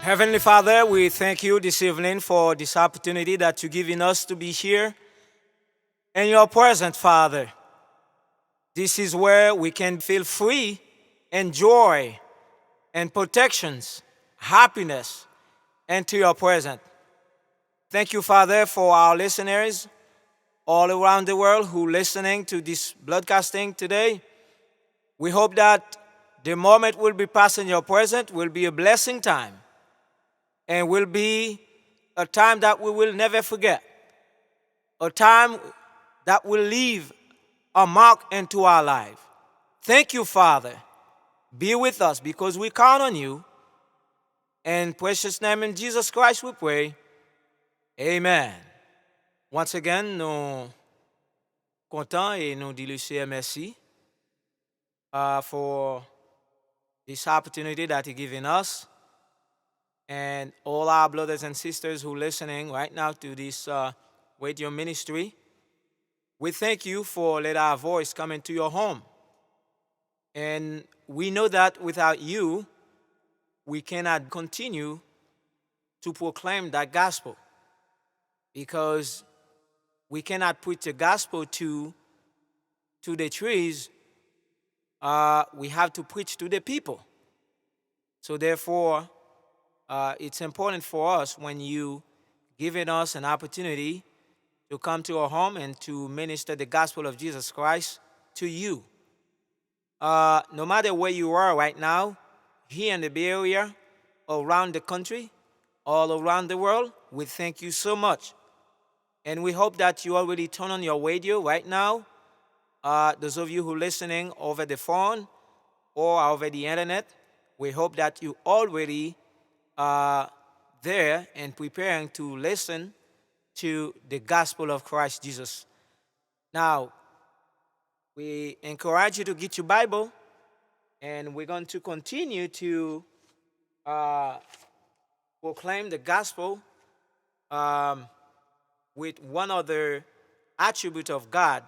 Heavenly Father, we thank you this evening for this opportunity that you're giving us to be here in your presence, Father. This is where we can feel free and joy and protections, happiness, and to your presence. Thank you, Father, for our listeners all around the world who are listening to this broadcasting today. We hope that the moment we'll be passing your presence will be a blessing time and will be a time that we will never forget, a time that will leave a mark into our life. Thank you, Father. Be with us because we count on you. In precious name in Jesus Christ we pray. Amen. Once again, nous contents et nous disons merci for this opportunity that He's given us. And all our brothers and sisters who are listening right now to this radio ministry, we thank you for letting our voice come into your home. And we know that without you, we cannot continue to proclaim that gospel because we cannot preach the gospel to the trees. We have to preach to the people. So therefore, it's important for us when you giving us an opportunity to come to our home and to minister the gospel of Jesus Christ to you. No matter where you are right now, here in the Bay Area, around the country, all around the world, we thank you so much. And we hope that you already turn on your radio right now. Those of you who are listening over the phone or over the internet, we hope that you already there and preparing to listen to the gospel of Christ Jesus. Now, we encourage you to get your Bible, and we're going to continue to proclaim the gospel with one other attribute of God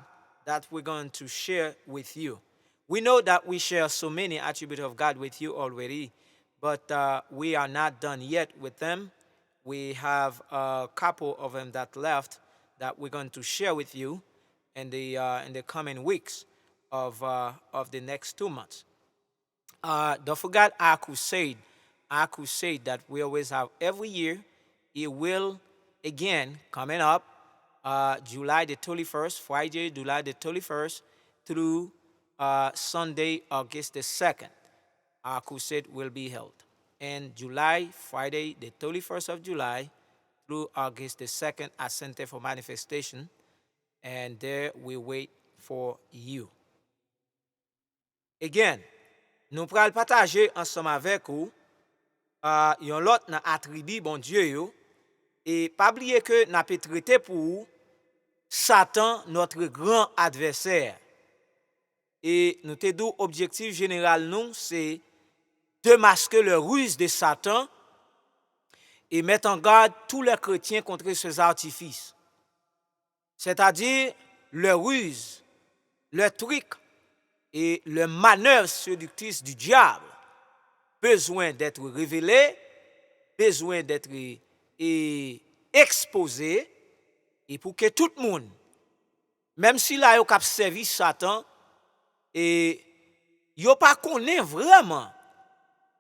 that we're going to share with you. We know that we share so many attributes of God with you already, but we are not done yet with them. We have a couple of them that left that we're going to share with you in the coming weeks of the next 2 months. Don't forget our crusade that we always have every year. It will again coming up July the 31st, Friday, July the 31st through Sunday, August the 2nd. Our crusade will be held. And July, Friday, the 31st of July through August the 2nd at Center for Manifestation. And there we wait for you. Again, nous pral partager ensemble avec vous yon lot nan attribut bon Dieu yo. Et pas oublier que n'a peut traiter pour vous Satan, notre grand adversaire. Et nous te dou objectif général nous, c'est de masquer le ruse de Satan et mettre en garde tous les chrétiens contre ses artifices. C'est-à-dire le ruse, le truc et le manœuvre séductrice du diable, besoin d'être révélé, besoin d'être exposé, et pour que tout le monde, même si là yo k'ap servi Satan, et yo pas connaît vraiment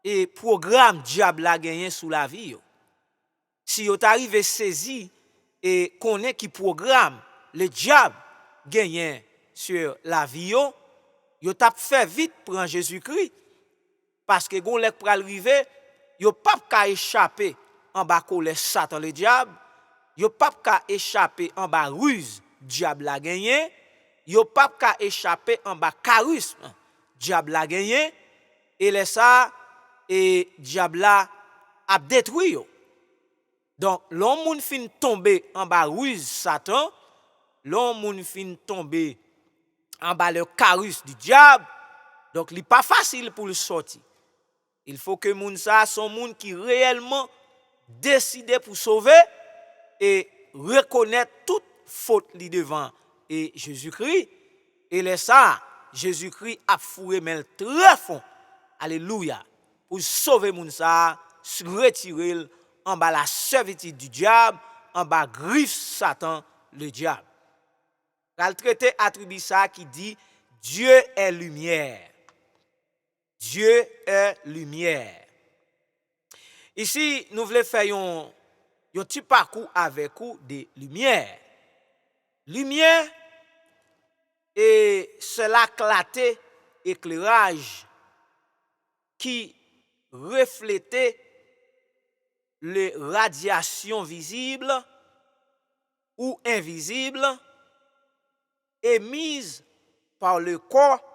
et programme diable la gagné sous la vie yo. Si yo t'arrive saisi et connaît qui programme le diable gagné sur la vie yo, yo t'a fait vite prendre Jésus-Christ parce que gon lèk pral rive, yo pas ka échapper en bas colère Satan le diable, yo pas ka échapper en bas ruse diable la gagné, yo pas ka échapper en bas charisme diable la gagné, et les ça et diable la a détruit yo. Donc l'homme moun fin tomber en bas ruse Satan, l'homme moun fin tomber en bas le charisme du diable, donc il pas facile pour le sortir. Il faut que moun sa son moun qui réellement décidé pour sauver et reconnaître toute faute li devant et Jésus-Christ. Et là ça, Jésus-Christ a fourré mais très fond. Alléluia. Pour sauver moun ça, se retirer en bas la servitude du diable, en bas griffe Satan, le diable. Le traité attribue ça qui dit Dieu est lumière. Dieu est lumière. Ici, nous voulons faire un petit parcours avec vous de lumière. Lumière, et c'est la clarté, éclairage qui reflétait les radiations visibles ou invisibles émises par le corps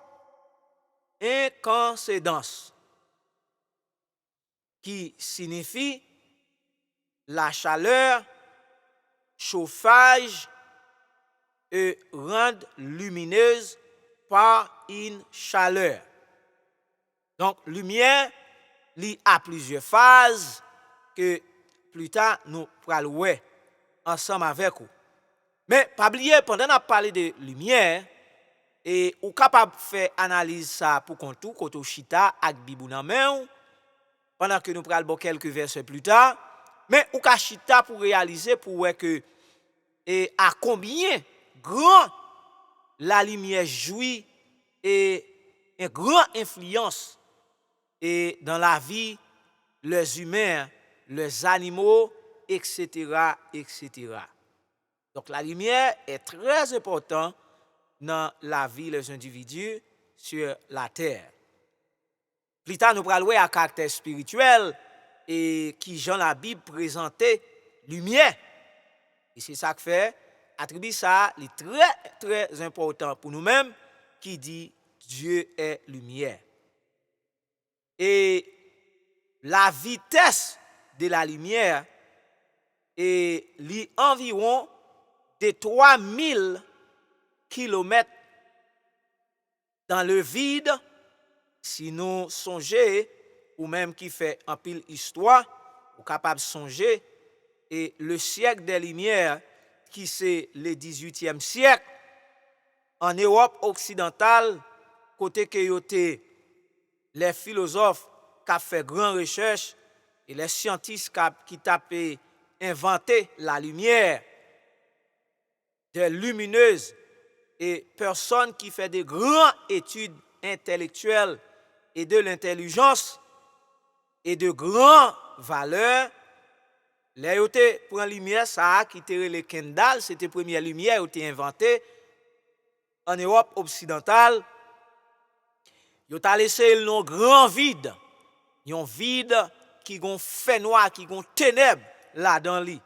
incandescence, qui signifie la chaleur, chauffage et rendre lumineuse par une chaleur. Donc, lumière, il a plusieurs phases que plus tard nous pourrons voir ensemble avec vous. Mais, pas oublier, pendant qu'on a parlé de lumière, et ou capable de faire analyse ça pour qu'on tout, koto chita avec Bibou nan main, pendant que nous prenons quelques versets plus tard, mais ou ka chita pour réaliser pour voir que et à combien grand la lumière jouit et une grande influence et dans la vie les humains, les animaux, etc., etc. Donc la lumière est très importante dans la vie des individus sur la terre. Plus tard, nous allons voir à caractère spirituel et qui, Jean la Bible, présentait lumière. Et c'est ça que fait, attribue ça, est très, très important pour nous-mêmes, qui dit Dieu est lumière. Et la vitesse de la lumière est environ de 3000 kilomètres dans le vide, si nous songeons, ou même qui fait un pile histoire, ou capable de songer, et le siècle des Lumières, qui c'est le 18e siècle, en Europe occidentale, côté que yote, les philosophes qui ont fait grande recherche, et les scientifiques qui ont inventé la lumière, des lumineuses, et personnes qui font des grandes études intellectuelles et de l'intelligence et de grandes valeurs, les yote prend lumière ça qui était le Kendall, c'était la première lumière qui était inventée en Europe occidentale. Yo ta laissé le grand vide, un vide qui gon fait noir, qui gon ténèbres là dans lui.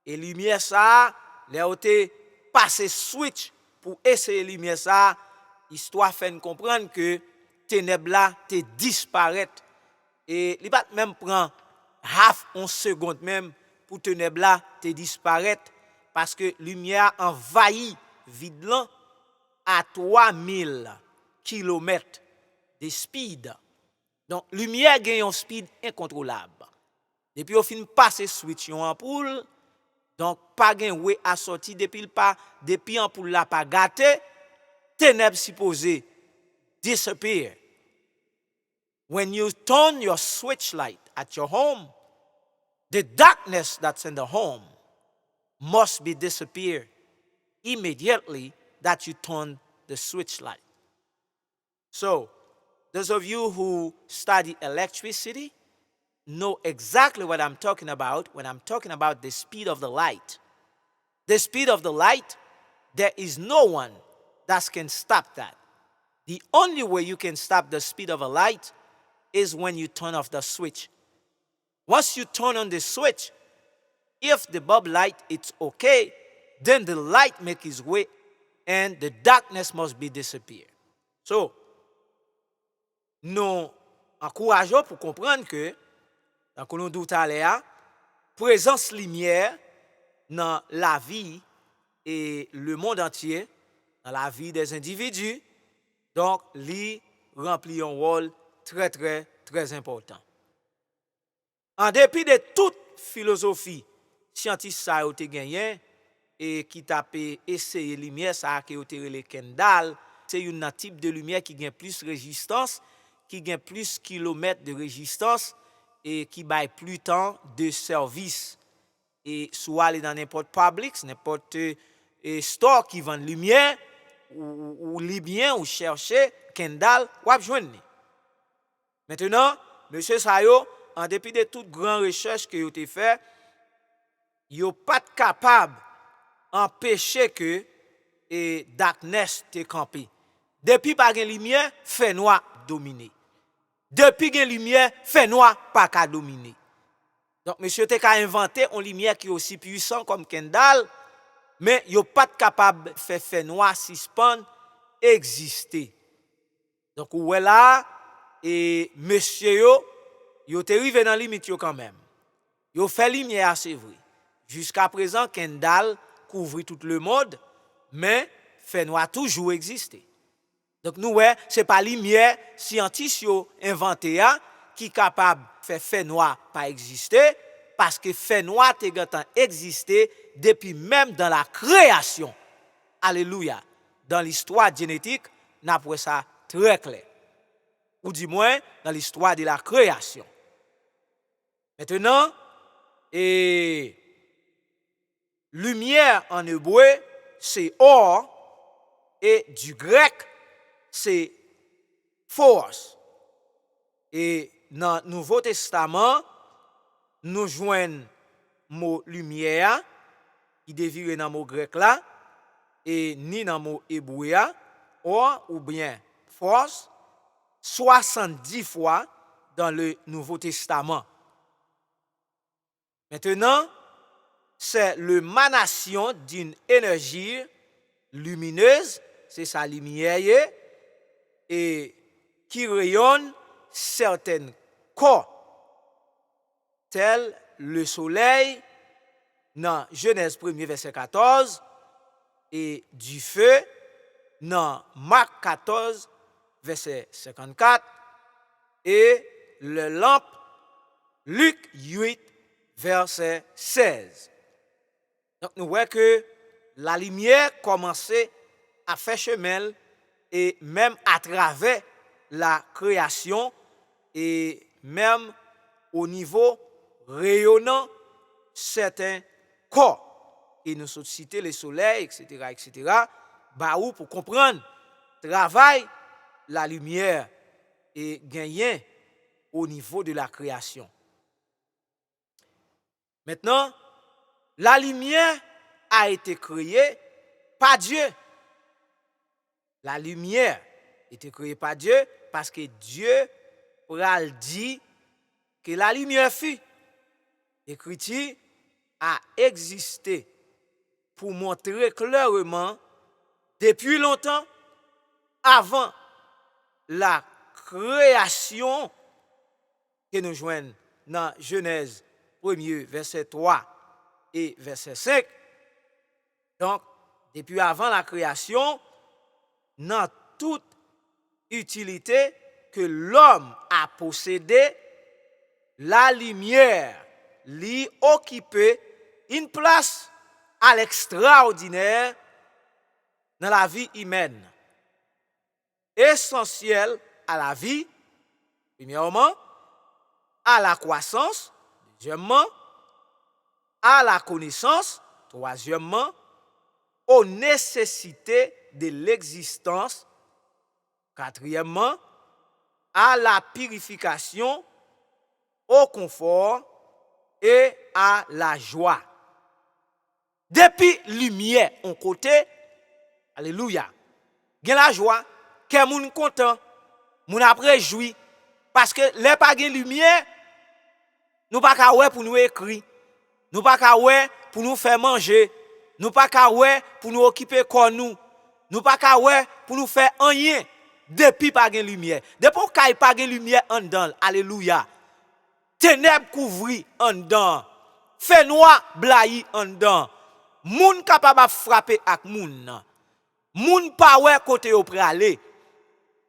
Et lumière ça, les yote passé switch pour essayer lumière ça, histoire fait comprendre que ténèbres là te disparaître et il pas même prend half une seconde même pour ténèbres là te disparaître parce que lumière envahit vide là à 3000 kilomètres de speed. Donc lumière gagne un speed incontrôlable. Depuis au fin passer switch yon ampoule, donc pas gain ouais à sortir depuis ampoule là pas gâté, ténèbres supposé disappear. When you turn your switch light at your home, the darkness that's in the home must be disappear immediately that you turn the switch light. So, those of you who study electricity know exactly what I'm talking about when I'm talking about the speed of the light. The speed of the light, there is no one that can stop that. The only way you can stop the speed of a light is when you turn off the switch. Once you turn on the switch, if the bulb light is okay, then the light makes its way and the darkness must be disappear. So, nous encourageons pour comprendre que, dans ce que nous disons tout à l'heure, présence lumière dans la vie et le monde entier, dans la vie des individus, donc, lui remplit un rôle très, très, très important. En dépit de toute philosophie scientifique ça yo te gagné et qui t'a essayé lumière ça que yo te relé Kendall, c'est un type de lumière qui gagne plus résistance, qui gagne plus kilomètres de résistance et qui baille plus temps de service. Et soit aller dans n'importe Publix, n'importe store qui vend lumière ou li bien ou chercher Kendall ou joindre. Maintenant, monsieur Sayo, en dépit de toute grande recherche que vous avez fait, vous n'êtes pas capable d'empêcher que darkness te campé. Depuis pas de lumière, fait noir dominer. Depuis que lumière, fait noir pas qu'à dominer. Donc monsieur te ka inventé une lumière qui est aussi puissante comme Kendall, mais vous n'êtes pas capable de faire fait noir suspend exister. Donc où est là et monsieur yo te rive dans limite yo quand même. Yo fait lumière c'est vrai. Jusqu'à présent Kendall couvre tout le monde, mais fait noir toujours exister. Donc nous ouais, c'est pas lumière scientifique yo inventé qui capable faire fait noir pas exister parce que fait noir te gantan exister depuis même dans la création. Alléluia. Dans l'histoire génétique, n'a pas ça très clair. Ou du moins dans l'histoire de la création. Maintenant, lumière en hébreu, c'est or, et du grec, c'est force. Et dans le Nouveau Testament, nous joignons le mot lumière, qui dévire dans le mot grec là, et ni dans le mot hébreu, or ou bien force, 70 fois dans le Nouveau Testament. Maintenant, c'est l'émanation d'une énergie lumineuse, c'est sa lumière, et qui rayonne certains corps, tels le soleil, dans Genèse 1er verset 14, et du feu, dans Marc 14, verset 54, et le lampe, Luc 8, verset 16. Donc nous voyons que la lumière commençait à faire chemin et même à travers la création et même au niveau rayonnant certains corps. Et nous sommes cités le soleil, etc., bah ou pour comprendre travail la lumière et gagner au niveau de la création. Maintenant, la lumière a été créée par Dieu. La lumière a été créée par Dieu parce que Dieu pral dit que la lumière fut. L'écriture a existé pour montrer clairement depuis longtemps avant la création que nous joignons dans Genèse 1er verset 3 et verset 5. Donc, depuis avant la création, dans toute utilité que l'homme a possédé, la lumière lui occupait une place à l'extraordinaire dans la vie humaine. Essentielle à la vie, premièrement, à la croissance, deuxièmement, à la connaissance, troisièmement, aux nécessités de l'existence, quatrièmement, à la purification, au confort et à la joie. Depuis lumière en côté, alléluia, gen la joie, que moun content, moun après joui, parce que les pas gen lumière, nous pas ka ouais pour nous écrire, nous pas ka ouais pour nous faire manger, nous pas ka ouais pour nous occuper corps nous pas ka ouais pour nous faire rien depuis pas gen lumière. Depuis kay pas gen lumière en dedans, alléluia. Ténèbres couvri en dedans, fait noir blayi en dedans. Moun capable frapper ak moun. Moun pa ouais côté yo pralé.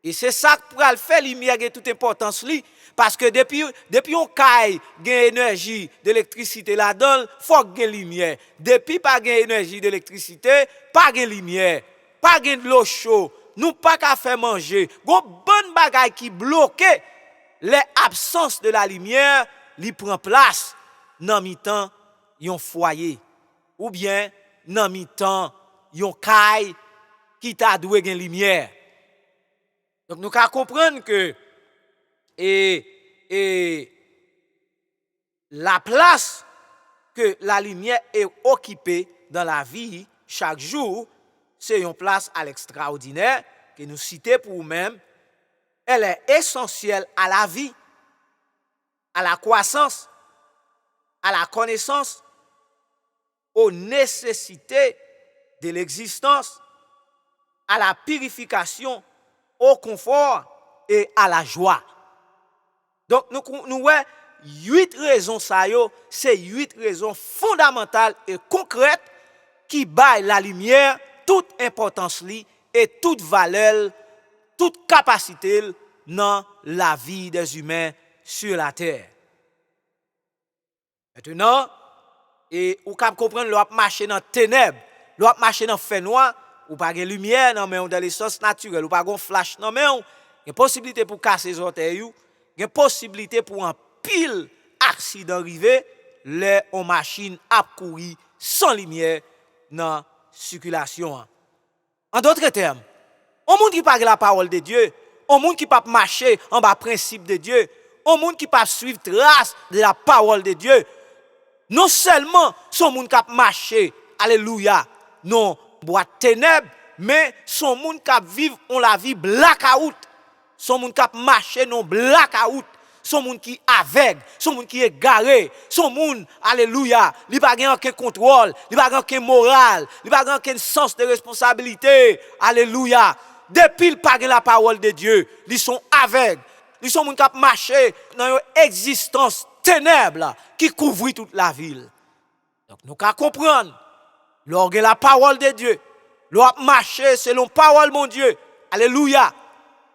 Et c'est ça qui pourra le faire lumière qui toute importance li parce que depuis on caille gain énergie d'électricité là-dedans, faut gain lumière. Depuis pas gain énergie d'électricité, pas gain lumière, pas gain de l'eau chaude, nous pas qu'à faire manger. Gon bonne bagaille qui bloque les absences de la lumière, li prend place dans mi-temps yon foyer ou bien dans mi-temps yon caille qui t'a doué gain lumière. Donc nous devons comprendre que la place que la lumière est occupée dans la vie chaque jour, c'est une place à l'extraordinaire que nous citons pour nous-mêmes. Elle est essentielle à la vie, à la croissance, à la connaissance, aux nécessités de l'existence, à la purification, au confort et à la joie. Donc, nous voyons 8 raisons, c'est 8 raisons fondamentales et concrètes qui baillent la lumière, toute importance et toute valeur, toute capacité dans la vie des humains sur la terre. Maintenant, et vous pouvez comprendre, l'on marcher dans les ténèbres, l'on marcher dans le fait noir, ou pas de lumière dans les sens naturels, ou pas de flash dans main, il y a possibilité pour casser les orteils, il y a possibilité pour un pile accident arriver, les machines à courir sans lumière dans la circulation. En d'autres termes, on monde qui parle la parole de Dieu, on monde qui pas marcher en bas principe de Dieu, on monde qui pas suivre trace de la parole de Dieu. Non seulement son monde qui marcher, alléluia, non boîte ténèbres, mais son monde qui vivre on la vie blackout, son monde qui marcher non blackout, son monde qui aveugle, son monde qui est garé, son monde alléluia, il pas gain aucun contrôle, il pas gain aucun moral, il pas gain aucun sens de responsabilité, alléluia. Depuis il pas la parole de Dieu, ils sont aveugles, ils sont monde qui marcher dans une existence ténèbres qui couvre toute la ville. Donc nous qu'à comprendre, lorsque la parole de Dieu, lorsque marcher selon parole mon Dieu, alléluia,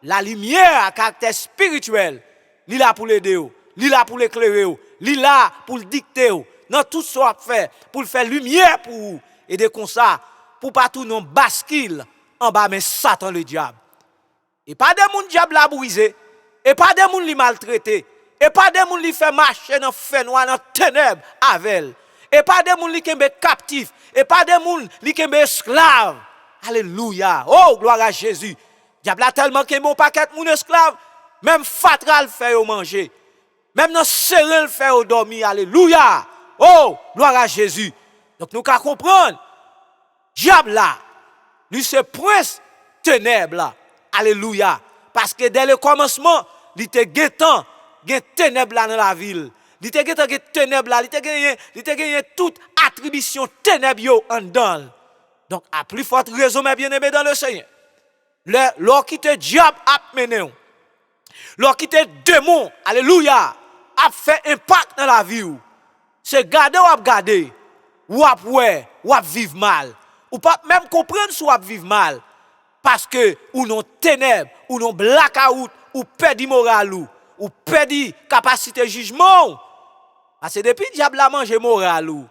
la lumière à caractère spirituel, il là pour l'aider, il là pour l'éclairer, il là pour le dicter, dans tout ce qu'on fait, pour le faire lumière pour vous, aider comme ça, pour pas tout non bascule en bas mais Satan le diable. Et pas des moun diable la brisé, et pas des moun li maltraité, et pas des moun li fait marcher dans fait noir dans ténèbres avec, et pas des moun li kembe captif, et pas des moun li kembe esclave. Alléluia. Oh gloire à Jésus. Diable a tellement kembe un paquet moun esclave, même fatra le fait au manger, même dans serré le fait au dormir. Alléluia. Oh gloire à Jésus. Donc nous qu'à comprendre, diable là, lui c'est prince ténèbres là. Alléluia. Parce que dès le commencement, il était guettant, gen ténèbres là dans la ville. Il était guettant gen ténèbres là, il était gagné toute attribution ténèbres yo en dedans. Donc à plus forte raison mes bien-aimés dans le Seigneur. Lors qui te diable a mené, lors qui te démon, alléluia, a fait impact dans la vie ou. C'est garder ou ap garder, ou ap ouais, ou ap vivre mal. Ou pas même comprendre si ou ap vivre mal. Parce que ou non ténèbres, ou non blackout, ou perdu moral ou perdu capacité de jugement. Parce que depuis le diable a mangé moral ou,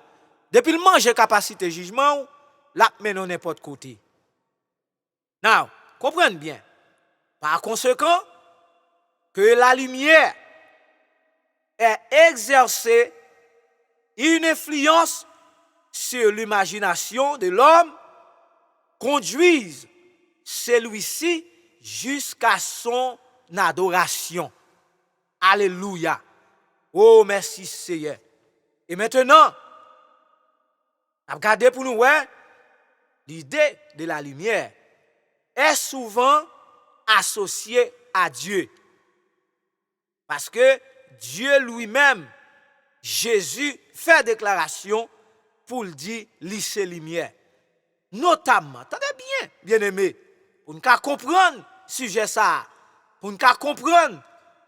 depuis le manger capacité de jugement, là menon n'importe côté. Now, comprenez bien. Par conséquent, que la lumière est exercée une influence sur l'imagination de l'homme, conduise celui-ci jusqu'à son adoration. Alléluia. Oh, merci Seigneur. Et maintenant, regardez pour nous, l'idée de la lumière est souvent associée à Dieu. Parce que Dieu lui-même, Jésus, fait déclaration pour le dire, lycée lumière. Notamment, attendez bien, bien-aimés, pour nous comprendre sujet ça, pour nous comprendre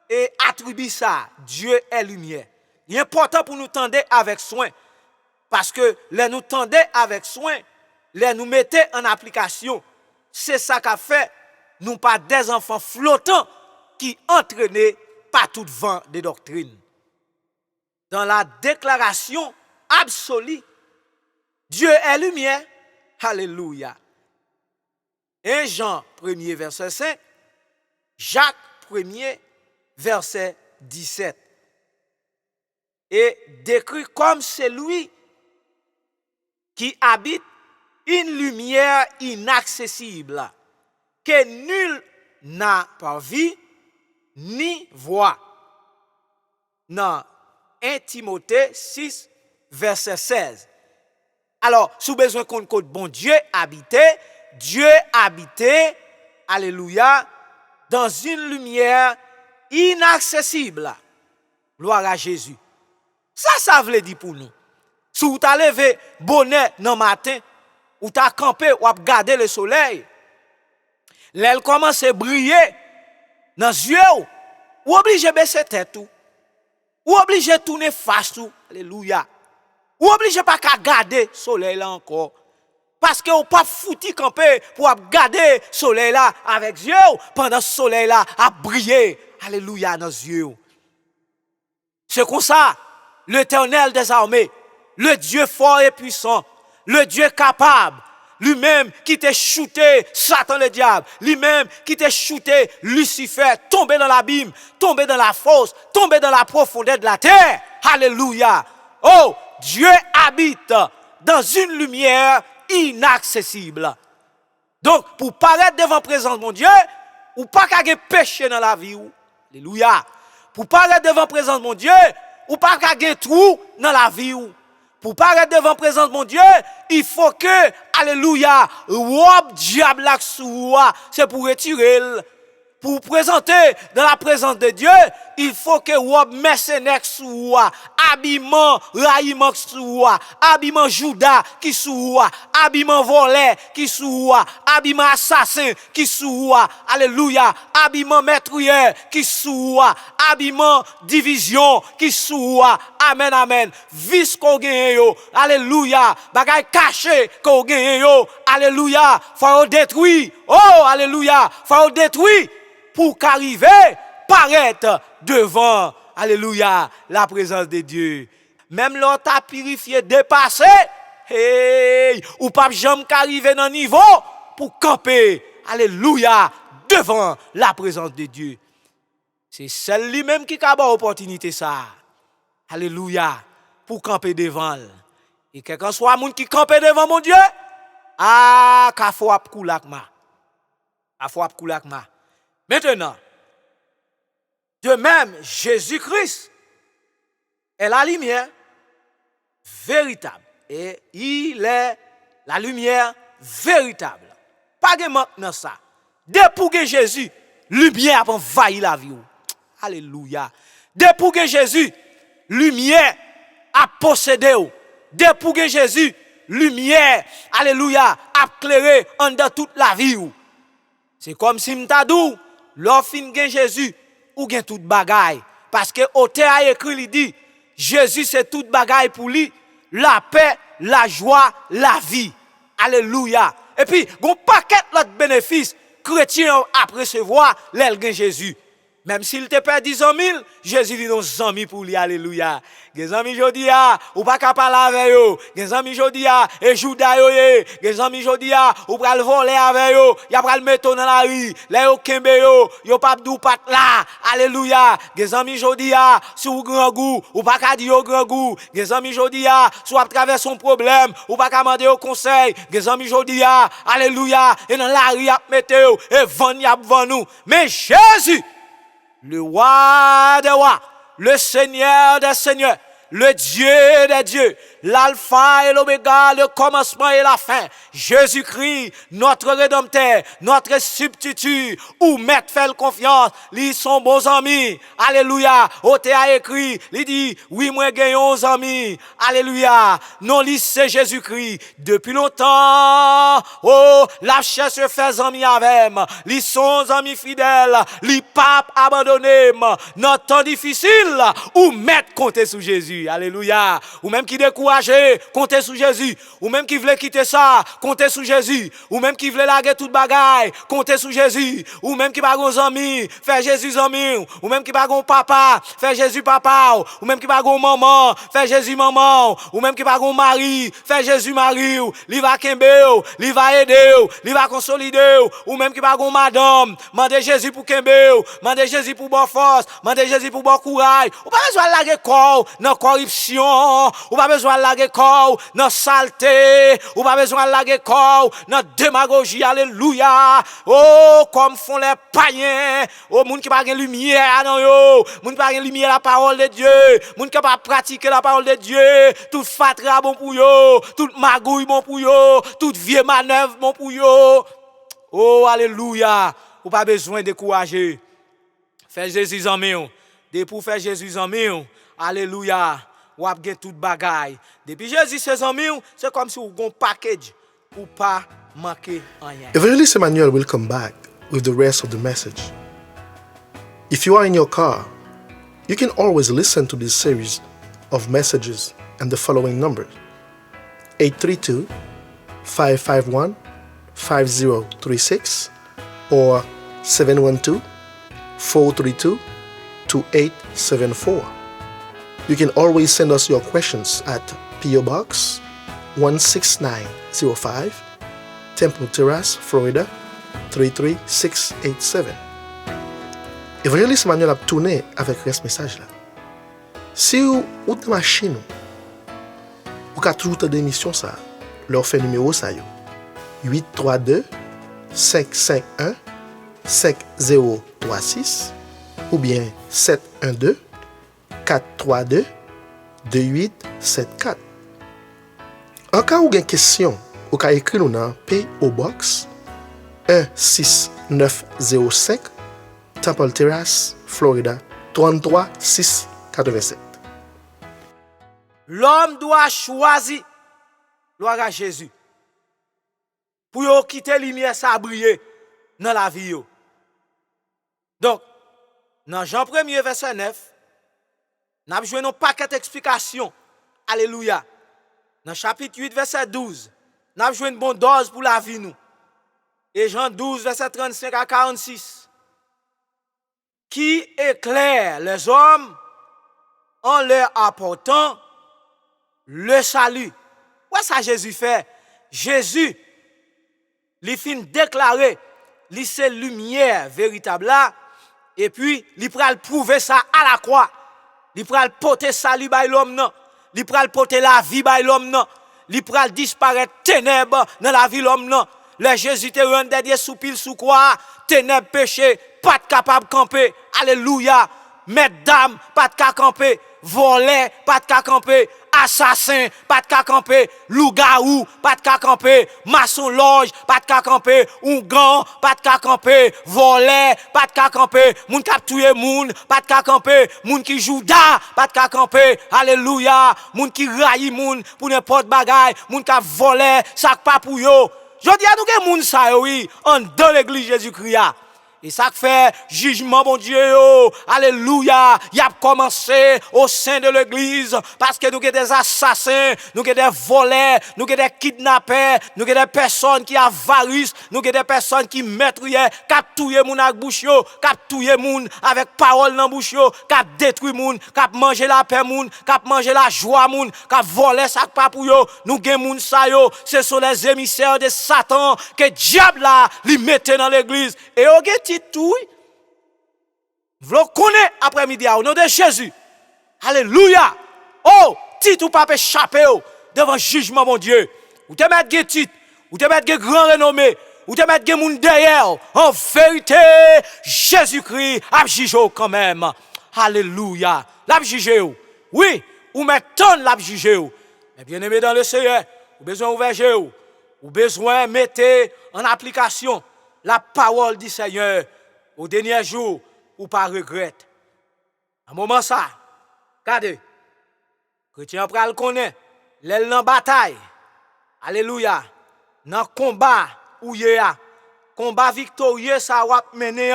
et attribuer ça, Dieu est lumière. Il est important pour nous tendre avec soin, parce que les nous tendre avec soin, les nous mettez en application, c'est ça qu'a fait nous pas des enfants flottants qui entraînés par tout vent de doctrine. Dans la déclaration absolue, Dieu est lumière. Alléluia. 1 Jean 1er verset 5, Jacques 1er verset 17. Et décrit comme celui qui habite une lumière inaccessible, que nul n'a pas vu ni voit. Dans 1 Timothée 6, verset 16. Alors, sous besoin qu'on compte bon Dieu habitait, alléluia, dans une lumière inaccessible. Gloire à Jésus. Ça veut dire pour nous. Si vous avez levé bonnet dans le matin, ou tu as campé, ou tu as gardé le soleil, l'aile commence à briller dans les yeux, ou obligé de baisser tête, ou obligé de tourner face, alléluia. Ou obligé pas qu'à garder le soleil là encore. Parce que vous pas foutu camper pour garder le soleil là avec yeux pendant ce soleil là a brillé. Alléluia dans les yeux. C'est comme ça, l'Éternel des armées, le Dieu fort et puissant, le Dieu capable, lui-même qui t'a shooté Satan le diable, lui-même qui t'a shooté Lucifer, tombé dans l'abîme, tombé dans la fosse, tombé dans la profondeur de la terre. Alléluia. Oh, Dieu habite dans une lumière inaccessible. Donc, pour paraître devant la présence de mon Dieu, ou pas qu'à péché dans la vie. Alléluia. Pour paraître devant la présence de mon Dieu, ou pas qu'à trou dans la vie. Pour paraître devant la présence de mon Dieu, il faut que, alléluia, robe diable là c'est pour retirer. Pour présenter dans la présence de Dieu, il faut que robe mercenaire soit, habillement raillement soit, habillement Judas qui soit, habillement volé qui soit, habillement assassin qui soit, alléluia, habillement meurtrier qui soit, habillement division qui soit, amen amen, vice qu'on gagne yo, alléluia, bagay caché qu'on gagne yo, alléluia, faut détruire, oh alléluia, faut détruire pour qu'arriver, paraître devant, alléluia, la présence de Dieu. Même l'autre t'a purifié, dépassé, hey, ou pas jamais qu'arriver dans le niveau pour camper, alléluia, devant la présence de Dieu. C'est celle lui-même qui a l'opportunité ça. Alléluia, pour camper devant. Et quel que soit le monde qui campe devant mon Dieu, ah, qu'a faut ap koulakma. A faut ap koulakma. Maintenant, de même, Jésus-Christ est la lumière véritable. Et il est la lumière véritable. Pas de manque dans ça. Depuis que Jésus, lumière a envahi la vie. Alléluia. Depuis que Jésus, lumière a possédé. Depuis que Jésus, lumière, alléluia, a éclairé en de toute la vie. C'est comme si m'tadou, l'offre gen Jésus ou gen toute bagaille. Parce que auteur a écrit, il dit, Jésus c'est toute bagaille pour lui, la paix, la joie, la vie. Alléluia. Et puis, gon paquet l'autre bénéfice, chrétien a recevoir l'el gen Jésus. Même s'il te perd 10 000, Jésus dit non 100 000 pour lui, alléluia. Les amis jodi a, ou pas capable avec yo. Les amis jodi a, et Judas yo ye. Les amis jodi a, ou pral voler avec yo. Ya pral mettre dans la rue. Là yo kembe yo pas dou pat là. Alléluia. Les amis jodi a, sous grand goût, ou pas ka di yo grand goût. Les amis jodi a, soit travers son problème, ou pas ka demander au conseil. Les amis jodi a, alléluia. Et dans la rue a mette yo, et vend y a vend nous. Mais Jésus, le roi des rois, le Seigneur des seigneurs, le Dieu des dieux, l'alpha et l'oméga, le commencement et la fin, Jésus-Christ, notre rédempteur, notre substitut, ou mettre fait confiance, ils sont bons amis, alléluia, Oté a écrit, il dit, oui, moi, gagnons amis, alléluia, non, c'est Jésus-Christ, depuis longtemps, oh, la chair se fait amis avec, ils sont amis fidèles, les papes abandonnés, dans temps difficile, ou mettre compter sur Jésus, alléluia, ou même qui découvre décourager, comptez sur Jésus. Ou même qui voulait quitter ça, comptez sur Jésus. Ou même qui voulait larguer toute bagaille, comptez sur Jésus. Ou même qui pas gon ami, fait Jésus ami. Ou même qui pas gon papa, fait Jésus papa. Ou même qui pas gon maman, fait Jésus maman. Ou même qui pas gon mari, fait Jésus mari. Li va kembe, li va aider, li va consolider. Ou même qui pas gon madame, mandez Jésus pour kembe, mandez Jésus pour bonne force, mandez Jésus pour bon courage. Ou pas besoin de larguer corps dans corruption, ou pas besoin de larguer corps dans saleté, ou pas besoin de larguer corps dans démagogie. Alléluia. Oh, comme font les païens, oh, moun qui pas de lumière dans yo, moun qui pas de lumière la parole de Dieu, moun qui pas pratiquer la parole de Dieu, tout fatra bon pour yo, tout magouille bon pour yo, tout vieux manœuvre bon pour yo. Oh, alléluia. Ou pas besoin de décourager. Fais Jésus en mieux. Depuis pour faire Jésus en mieux. Alléluia. Ou ap gen tout bagaille. Depuis Jésus c'est en mieux, c'est comme si ou gon package ou pas manquer rien. Evangelist Emmanuel will come back with the rest of the message. If you are in your car, you can always listen to this series of messages and the following numbers: 832-551-5036 or 712-432-2874. You can always send us your questions at P.O. Box 16905, Temple Terrace, Florida 33687. Evangelist Emmanuel a tourné avec ce message là. Si vous avez une machine, vous avez toujours une émission ça, leur fait numéro ça 832 551 5036 ou bien 712 432 2874. En cas où vous avez une question, vous pouvez écrire nous dans P.O. Box 16905, Temple Terrace, Florida 33687. L'homme doit choisir gloire à Jésus pour quitter la lumière ça briller dans la vie. Donc, dans Jean 1er verset 9, nous avons joué un paquet d'explications. Alléluia. Dans chapitre 8 verset 12, nous avons joué une bonne dose pour la vie. Et Jean 12 verset 35 à 46, qui éclaire les hommes en leur apportant le salut. Quoi ça Jésus fait? Jésus, il fin déclarer, il c'est lumière véritable là, et puis il pral prouver ça à la croix. Il pral porter salut by l'homme non, il pral porter la vie by l'homme non, il pral disparaître ténèbres dans la vie l'homme non. Le Jésus te rend derrière sous pile sous croix, ténèbres péché, pas de capable camper. Alléluia. Mesdames, pas de camper. Volé, pas de camper. Assassin, pas de camper. Loup-garou, pas de camper. Maçon loge, pas de camper. Ougan, pas de camper. Volé, pas de camper. Moun k'ap tuye moun, pas de camper. Moun qui joue da, pas de camper. Alléluia. Moun qui raille moun pour n'importe bagaille. Moun k'ap volé, sak pas pour yo. Je dis à nous que moun sa oui, en dans l'église Jésus-Christ. Et ça fait jugement, bon Dieu, alléluia, il a commencé au sein de l'église, parce que nous sommes des assassins, nous sommes des voleurs, nous sommes des kidnappeurs, nous sommes des personnes qui avarice, nous sommes des personnes qui meurtriers, qui tuent moun avec bouche, qui tuent moun avec parole dans bouche, qui détruit moun, qui manger la paix moun, qui manger la joie moun, qui voler ça pas pour yo, nous sommes moun sa yo, ce sont les émissaires de Satan que diable là, li mette dans l'église. Et au tout, vous connaissez après-midi au nom de Jésus. Alléluia. Oh, titre ou pas échapper devant le jugement, mon Dieu. Ou te mettre titre, ou te mettre grand renommé, ou te mettre moun derrière. En vérité, Jésus-Christ a jugé quand même. Alléluia. L'a jugé. Oui, ou maintenant l'a jugé. Mais bien aimé dans le Seigneur, ou besoin ouvrir, ou besoin mettre en application la parole du Seigneur au dernier jour ou pas regrette. À un moment ça, regardez, chrétien pral connaît, l'aile dans bataille. Alléluia. Dans combat où y a combat victorieux ça va mener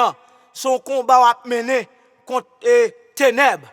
son combat va mener contre ténèbres.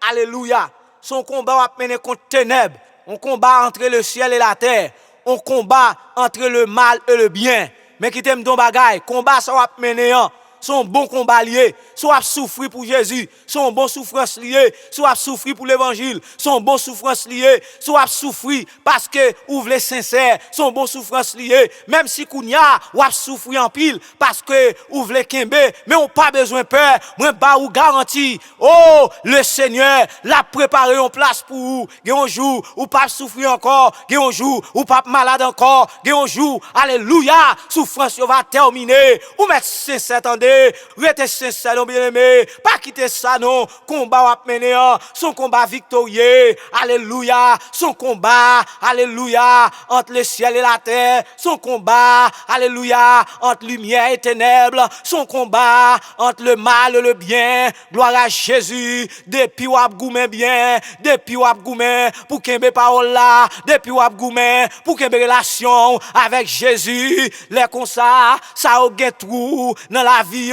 Alléluia. Son combat va mener contre ténèbres Un combat entre le ciel et la terre. Un combat entre le mal et le bien. Mais qui t'aime ton bagay, combat ça va mener en. Son bon combat lié, soit souffrir pour Jésus, son bon souffrance lié, soit souffrir pour l'évangile, son bon souffrance lié, soit souffrir parce que ou vle sincère, son bon souffrance lié, même si kounya ou a souffrir en pile parce que ou vle kembe, mais on pas besoin peur, moi ba ou garantie. Oh, le Seigneur l'a préparé en place pour vous. Un jour ou pas souffrir encore, un jour ou pas malade encore, un jour, alléluia, souffrance va terminer. Ou mettre sincère, attendez. Restez sincère, bien-aimé. Pas quitter ça, non. Combat va mener, son combat victorieux. Alléluia. Son combat, alléluia, entre le ciel et la terre. Son combat, alléluia, entre lumière et ténèbres. Son combat, entre le mal et le bien. Gloire à Jésus. Depuis wap goumen bien. Depuis wap goumen pour kembe parole là. Depuis wap goumen pour kembe relation avec Jésus. Les comme ça au gen trou dans la vie.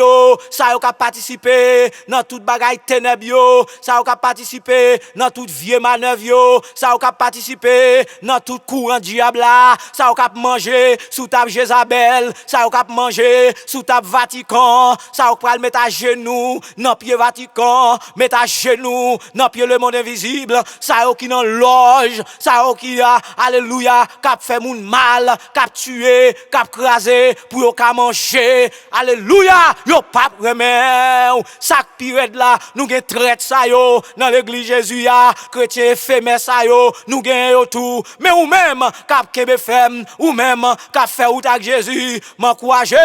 Ça a participé dans toute bagaille ténèbres, ça a participé dans toute vieille manœuvre, ça a participé dans tout courant diable, ça a mangé sous table Jézabel, ça a mangé sous table Vatican, ça a mettre à genoux dans pied Vatican, mettre à genoux dans pied le monde invisible, ça a qui dans loge, ça a qui alléluia, cap fait moun mal, cap tué, cap crasé pour yo ka manger, alléluia. Yo pas remen, sak pired là, nous gen traite ça yo, dans l'église Jésus ya, chrétien éphémère ça yo, nous gen yo tout, mais ou même, kap kebe fem, ou même, kap fait ou avec Jésus, m'encourager,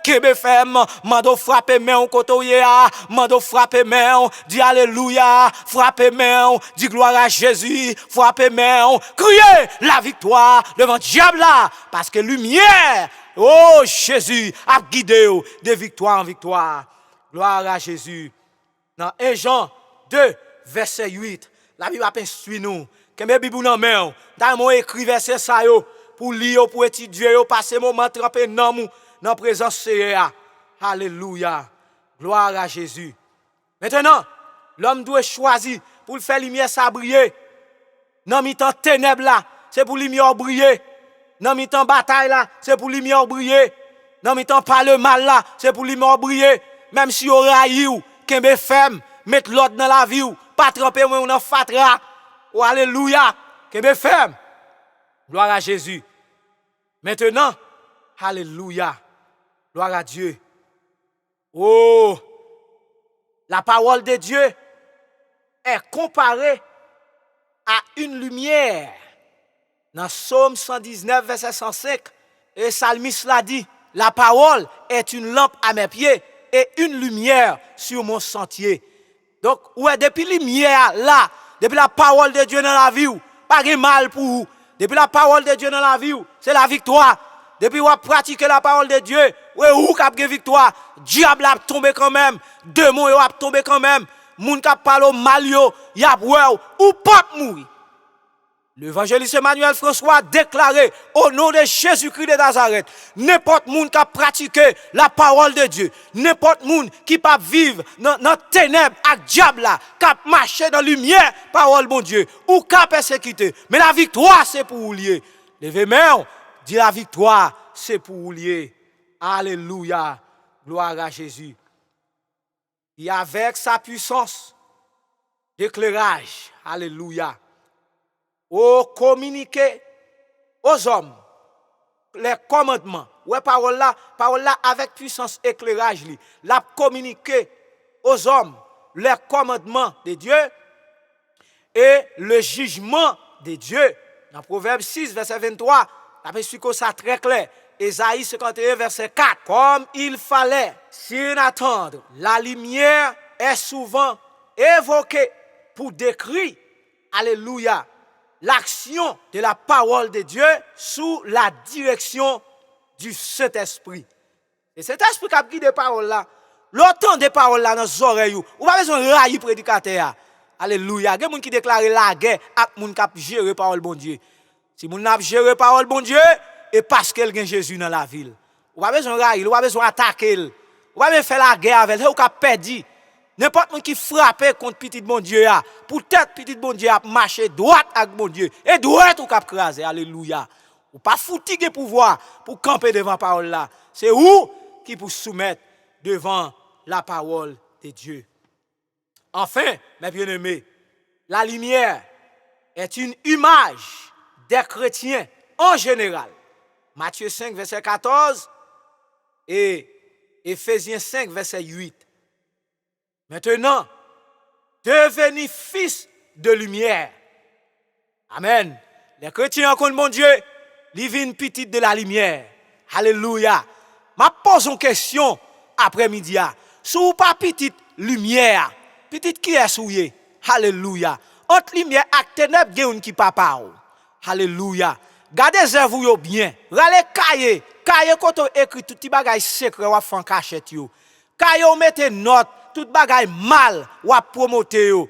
kebe fem, mando frapper main koto ya, mando frapper main, dit alléluia, frapper main, dit gloire à Jésus, frapper main, crier la victoire devant diable là, parce que lumière. Oh Jésus a guidé de victoire en victoire. Gloire à Jésus. Dans 1 Jean 2, verset 8, la Bible a instruit nous. Que mes Bibles dans main, dans écrit verset ça yo, pour lire, pour étudier, passer moment trempé dans la présence Seigneur. Alléluia. Gloire à Jésus. Maintenant, l'homme doit choisir pour faire lumière ça briller. Dans mi-temps ténèbres là, c'est pour lumière briller. Dans mi-temps bataille là, c'est pour lumière briller. Dans mi-temps pas le mal là, c'est pour lumière briller. Même si on raille ou, kembe femme, mettre l'autre dans la vie ou, pas tremper moi dans fatra. Oh alléluia, kembe femme. Gloire à Jésus. Maintenant, alléluia. Gloire à Dieu. Oh, la parole de Dieu est comparée à une lumière. Dans Psaume 119, verset 105, et Salmiste l'a dit, la parole est une lampe à mes pieds et une lumière sur mon sentier. Donc, ouais, depuis la lumière là, depuis la parole de Dieu dans la vie, pas de mal pour vous. Depuis la parole de Dieu dans la vie, c'est la victoire. Depuis vous pratiquez la parole de Dieu, ouais, vous avez victoire. Diable a tombé quand même, démon a tombé quand même, moun qui parle mal yo, y a ou pas mourir. L'évangéliste Emmanuel François a déclaré au nom de Jésus-Christ de Nazareth, n'importe monde qui a pratiqué la parole de Dieu, n'importe monde qui peut vivre dans ténèbres avec diable qui a marché dans la lumière, parole bon Dieu, ou qui a persécuté. Mais la victoire c'est pour vous lier. Levez main, dit la victoire c'est pour vous lier. Alléluia, gloire à Jésus. Et avec sa puissance d'éclairage, alléluia. Communiquer aux hommes les commandements. Ouais, parole là avec puissance éclairage li. La communiquer aux hommes les commandements de Dieu et le jugement de Dieu. Dans Proverbe 6, verset 23, la explique ça très clair. Ésaïe 51, verset 4. Comme il fallait s'y attendre, la lumière est souvent évoquée pour décrire, alléluia, l'action de la parole de Dieu sous la direction du Saint-Esprit. Et cet esprit qui a guidé des paroles là, l'autant des paroles là dans nos oreilles, ou pas besoin de railler prédicateur. Alléluia. Il y a des gens qui déclarent la guerre à des gens qui gèrent la parole bon Dieu. Si les gens gèrent la parole bon Dieu, et parce qu'il y a Jésus dans la ville. Ou pas besoin de railler, ou pas besoin d'attaquer, ou pas besoin de faire la guerre avec, ou pas perdu. N'importe qui qui frappe contre petit bon Dieu, peut-être petit bon Dieu a marché droite avec bon Dieu. Et droite ou cap craser. Alléluia. Ou pas fatigué pouvoir pour camper devant la parole là. C'est où qui pour soumettre devant la parole de Dieu. Enfin, mes bien-aimés, la lumière est une image des chrétiens en général. Matthieu 5, verset 14 et Éphésiens 5, verset 8. Maintenant, devenez fils de lumière. Amen. Les chrétiens contre mon Dieu, ils viennent petit de la lumière. Alléluia. Je pose une question après-midi. Si vous pas petite lumière, petite qui est souillée. Alléluia. Entre lumière et ténèbres, il y a une qui papa. Alléluia. Gardez vous bien. Rale cahier. Cahier quand on écrit tout petit bagage secret ou fait cachette yo. Cahier on mette note, tout bagage mal ou promoter yo.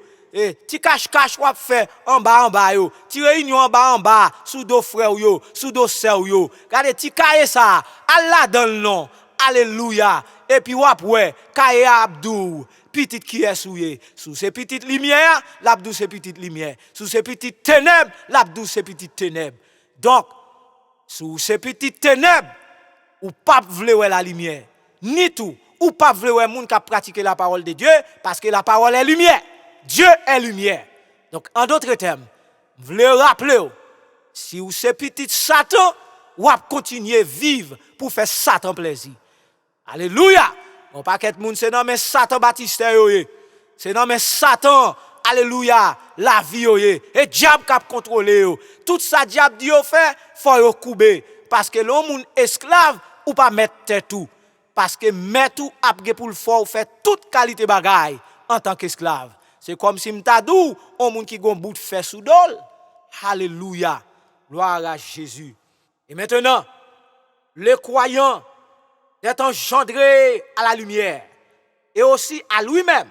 Ti cache ou fait en bas yo. Ti réunion en bas sous dos frère yo, sous dos sœur yo. Regardez ti cahier ça. Allah dans le nom. Alléluia. Et puis ouais, cahier Abdou. Petite qui est souillé. Sous ces petites lumières, l'abdou c'est petite lumière. Sous ces petites ténèbres, l'abdou c'est petite ténèbres. Donc, sous ces petites ténèbres, ou pas vouloir la lumière. Ni tout. Ou pas vouloir moun qui pratiquer la parole de Dieu, parce que la parole est lumière. Dieu est lumière. Donc, en d'autres termes, je voulais rappeler, si vous c'est petit Satan, ou continuer à vivre pour faire Satan plaisir. Alléluia. On paquet de monde c'est nommé Satan Baptiste c'est nommé Satan alléluia la vie et diable qui contrôler tout ça diable dit fait faut yo couper parce que l'homme esclave ou pas mettre tout parce que mettre tout après pour le fort faire toute qualité bagaille en tant qu'esclave c'est comme si m'ta dou on monde qui gon bout de fer sous dol alléluia gloire à Jésus et maintenant les croyants d'être engendré à la lumière et aussi à lui-même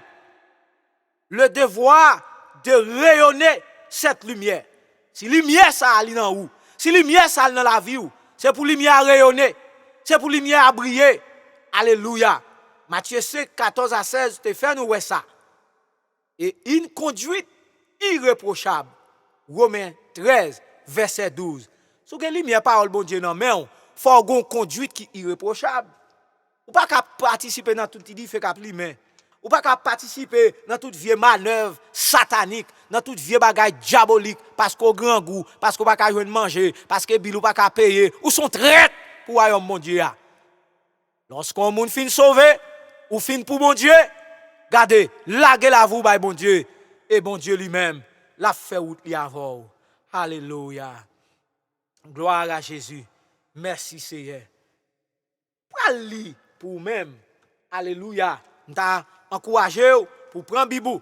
le devoir de rayonner cette lumière. Si lumière ça ali dans où? Si lumière ça dans la vie c'est pour lumière à rayonner, c'est pour lumière à briller. Alléluia. Matthieu 5 14 à 16 te fait nous ça. Et une conduite irréprochable. Romains 13 verset 12. Si vous avez lumière parole bon Dieu non mais faut une conduite qui irréprochable. Ou pas qu'à participer dans toute idée fait qu'à plimer. Ou pas qu'à participer dans toute vieille manœuvre satanique, dans toute vieille bagaille diabolique parce qu'au grand goût, parce qu'on pas qu'à joindre manger, parce que bill ou pas qu'à payer, ou sont traite pour royaume mon Dieu. Lorsqu'on moun fin sauvé ou fin pour mon Dieu, regardez, laguez la vous by bon Dieu et bon Dieu lui-même l'a fait route li avant. Alléluia. Gloire à Jésus. Merci Seigneur. Pali pour même. Alléluia. M'ta encourager pour prendre Bible.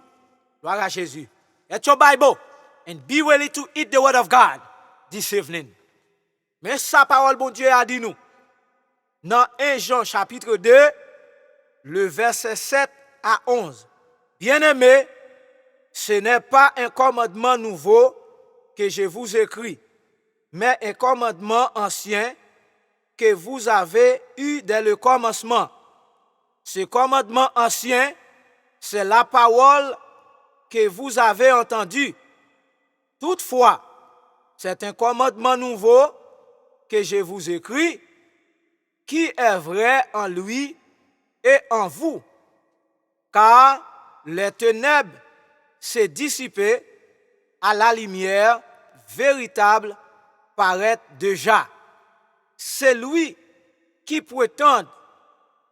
Gloire à Jésus. Get your Bible and be ready to eat the word of God this evening. Mais sa parole bon Dieu a dit nous. Dans 1 Jean chapitre 2, le verset 7 à 11. Bien-aimés, ce n'est pas un commandement nouveau que je vous écris, mais un commandement ancien que vous avez eu dès le commencement. Ce commandement ancien, c'est la parole que vous avez entendue. Toutefois, c'est un commandement nouveau que je vous écris, qui est vrai en lui et en vous, car les ténèbres s'est dissipées à la lumière véritable paraît déjà. Celui qui prétend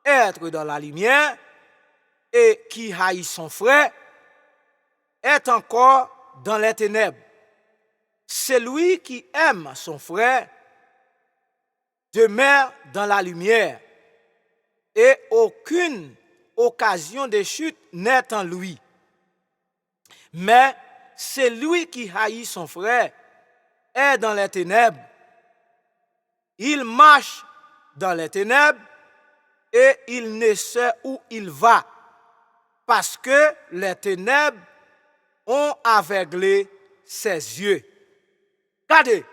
être dans la lumière et qui haït son frère est encore dans les ténèbres. Celui qui aime son frère demeure dans la lumière et aucune occasion de chute n'est en lui. Mais celui qui haït son frère est dans les ténèbres. Il marche dans les ténèbres et il ne sait où il va parce que les ténèbres ont aveuglé ses yeux. Regardez,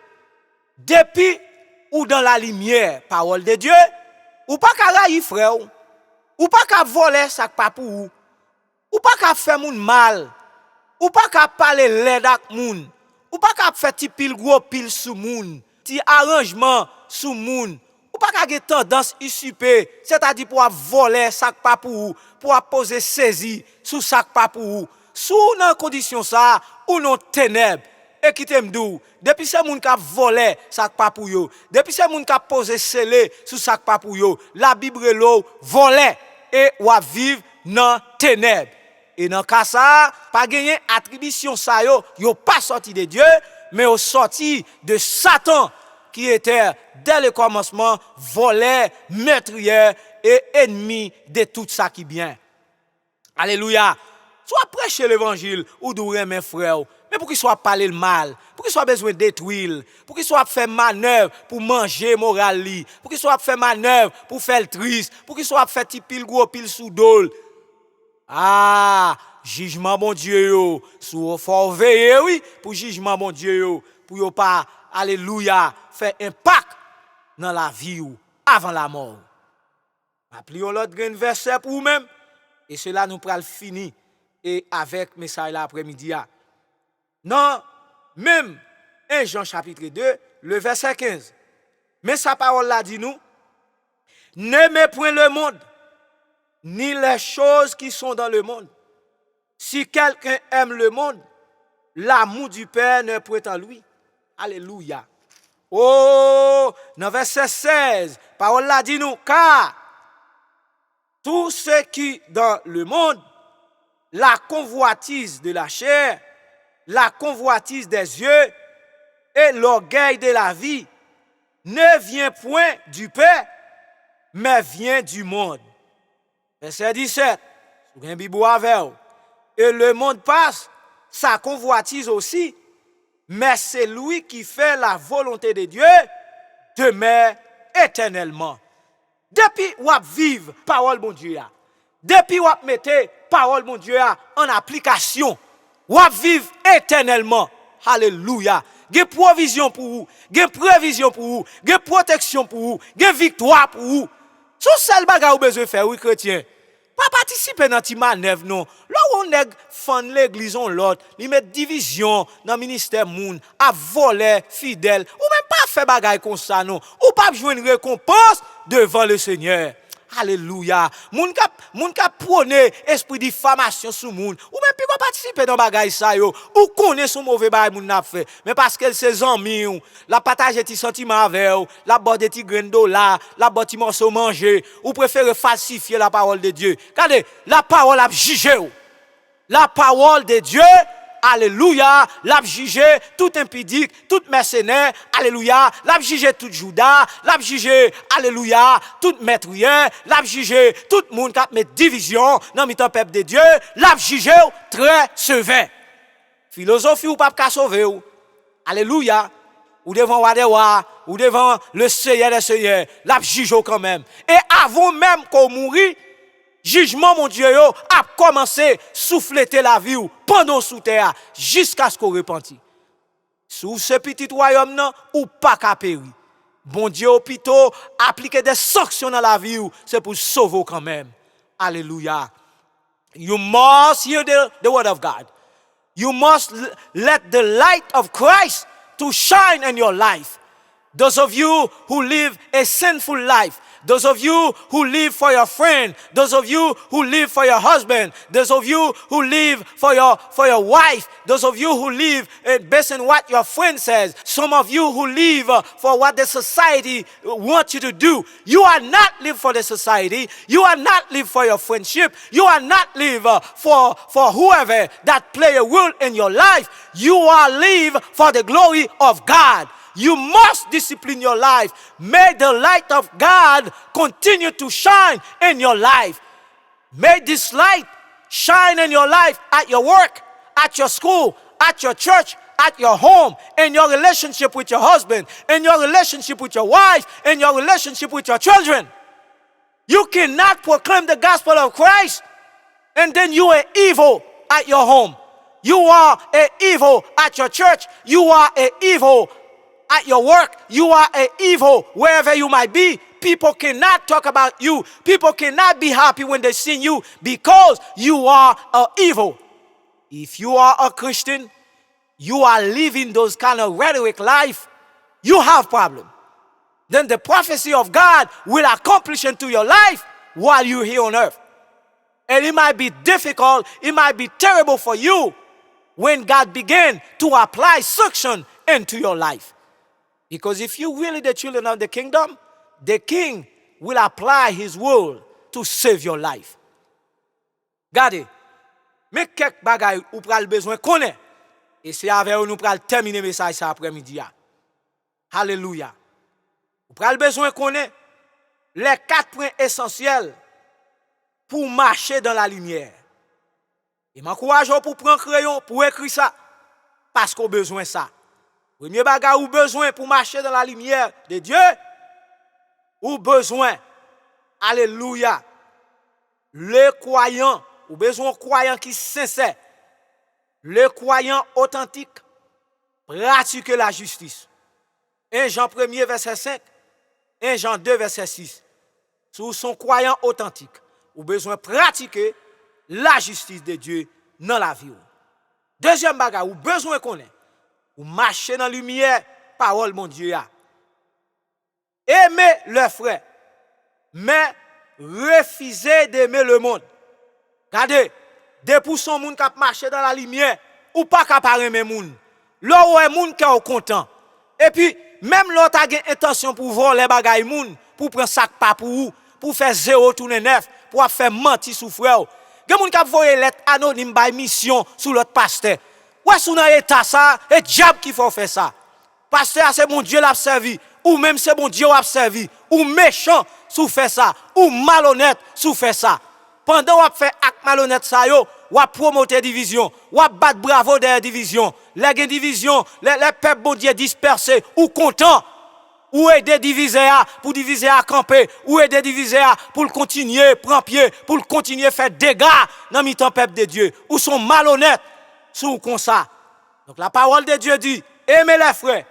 depuis ou dans la lumière, parole de Dieu, ou pas qu'à railler frère, ou pas qu'à voler ça pas pour vous. Ou pas qu'à faire moun mal. Ou pas qu'à parler laid ak moun. Ou pas qu'à faire ti pile gros pile sous moun. Ti arrangement sous moun. Ou pas qu'à gen tendance usurper, c'est-à-dire pour voler sac pas pour poser saisi sous sac pas pour. Sous dans condition ça ou non ténèbres. Et qui t'aime dou, depuis ces moun qui volé sac pas pour yo, depuis ces moun qui posé scellé sous sac pas pour yo, la Bible l'eau volé et ou a vivre dans ténèbres. Et dans cas ça, pas gagner attribution ça yo pas sorti de Dieu, mais au sorti de Satan qui était dès le commencement volé, meurtrier et ennemi de tout ça qui bien. Alléluia. Soit prêcher l'évangile ou douer mes frères, mais pour qu'il soit parler le mal, pour qu'il soit besoin de détruire, pour qu'il soit fait manœuvre pour manger moral li, pour qu'il soit fait manœuvre pour faire le triste, pour qu'il soit fait ti pile gros pile sous dol. Ah, jugement bon Dieu yo, sous faut veiller oui pour jugement bon Dieu yo, pour yo pas alléluia faire impact dans la vie ou avant la mort. Appelons l'autre verset pour vous-même et cela nous pral fini et avec message l'après-midi. Non, même 1 Jean chapitre 2, le verset 15. Mais sa parole là dit nous, n'aimez point le monde, ni les choses qui sont dans le monde. Si quelqu'un aime le monde, l'amour du Père ne peut en lui. Alléluia. Oh, dans verset 16, parole là dit nous, car tout ce qui dans le monde, la convoitise de la chair, la convoitise des yeux et l'orgueil de la vie ne vient point du Père, mais vient du monde. Verset 17, sous un bibou avec. Et le monde passe, sa convoitise aussi, mais c'est lui qui fait la volonté de Dieu demeure éternellement. Depuis wap vive parole bon Dieu, depuis wap mette parole bon Dieu en application, wap vive éternellement. Alléluia. Gen provision pour vous, gen prévision pour vous, gen protection pour vous, gen victoire pour vous. Sous seul bagay ou besoin faire oui chrétien. Pas participer dans ti manœuvre non. Là où on nèg fan l'église on l'autre, li met division dans ministère moun, a voler fidèle, ou même pas faire bagay comme ça non. Ou pas joindre une récompense devant le Seigneur. Alléluia. Moun ka prôner esprit de diffamation sous moun. Ou même puis participer dans bagay ça yo. Ou connaît son mauvais bagay moun n'a fait. Mais parce qu'elle ses amis ou la partage ti sentiment avec ou, la borde ti grain dollar, la borde ti morceau manger, ou préfère falsifier la parole de Dieu. Regardez, la parole a jugé ou. La parole de Dieu, alléluia, l'a jugé tout impudique, tout mercenaire, alléluia, l'a jugé tout Judas, l'a jugé, alléluia, tout maîtrier, l'a jugé tout monde qui met division dans le peuple de Dieu, l'a jugé très sévère. Philosophie ou pas qu'à sauver ou. Alléluia. Ou devant Wadewa, ou devant le Seigneur des Seigneurs, l'a jugé quand même. Et avant même qu'on mourit, jugement, mon Dieu, a commencé à souffler la vie pendant sous terre jusqu'à ce qu'on repentit. Sous ce petit royaume, non, ou pas qu'à périr. Bon Dieu, au plutôt, appliquer des sanctions dans la vie, c'est pour sauver quand même. Alléluia. You must hear the word of God. You must let the light of Christ to shine in your life. Those of you who live a sinful life, those of you who live for your friend, those of you who live for your husband, those of you who live for your wife, those of you who live based on what your friend says, some of you who live for what the society wants you to do. You are not live for the society. You are not live for your friendship. You are not live for whoever that play a role in your life. You are live for the glory of God. You must discipline your life. May the light of God continue to shine in your life. May this light shine in your life at your work, at your school, at your church, at your home, in your relationship with your husband, in your relationship with your wife, in your relationship with your children. You cannot proclaim the gospel of Christ and then you are evil at your home. You are an evil at your church. You are an evil at your work. You are an evil wherever you might be. People cannot talk about you. People cannot be happy when they see you because you are evil. If you are a Christian, you are living those kind of rhetoric life, you have problem. Then the prophecy of God will accomplish into your life while you're here on earth. And it might be difficult, it might be terrible for you when God begin to apply suction into your life. Because if you really the children of the kingdom, the king will apply his will to save your life. Regardez, mais quelques bagailles ou pral besoin connaît. Et c'est avec eux nous pral terminer le message cet après-midi. Alléluia. Ou pral besoin connaît les 4 points essentiels pour marcher dans la lumière. Et m'encourage pour prendre crayon pour écrire ça parce qu'on a besoin de ça. Premier bagage ou besoin pour marcher dans la lumière de Dieu, ou besoin, alléluia, le croyant, ou besoin de croyant qui sincère, le croyant authentique, pratiquer la justice. 1 Jean 1 verset 5, 1 Jean 2 verset 6. Sous son croyant authentique, ou besoin de pratiquer la justice de Dieu dans la vie. Deuxième bagage, ou besoin de connaître, ou marcher dans la lumière, parole mon Dieu. Aimez le frère, mais refusez d'aimer le monde. Regardez, des pour son monde qui marche dans la lumière, ou pas capable aimer monde. Là où est monde qui est content. Et puis, même l'autre a intention pour voler bagaille monde, pour prendre sac pas pour vous, pour faire 0 tourner 9, pour faire mentir sous frère. Il y a des gens qui voient lettre anonyme by mission sur l'autre pasteur. Ouais, sous dans état ça, et diable qui faut faire ça. Pasteur, c'est bon Dieu l'a servi, ou même c'est bon Dieu l'a servi, ou méchant sous fait ça, ou malhonnête sous fait ça. Pendant qu'on fait acte malhonnête ça yo, ou promoter division, ou battre bravo derrière division. Les division, les peuples bon Dieu dispersés ou contents. Ou aider diviser pour diviser à camper, ou aider diviser pour continuer prendre pied, pour continuer faire dégâts dans le peuple de Dieu, ou sont malhonnêtes sous comme ça. Donc la parole de Dieu dit, aimez les frères.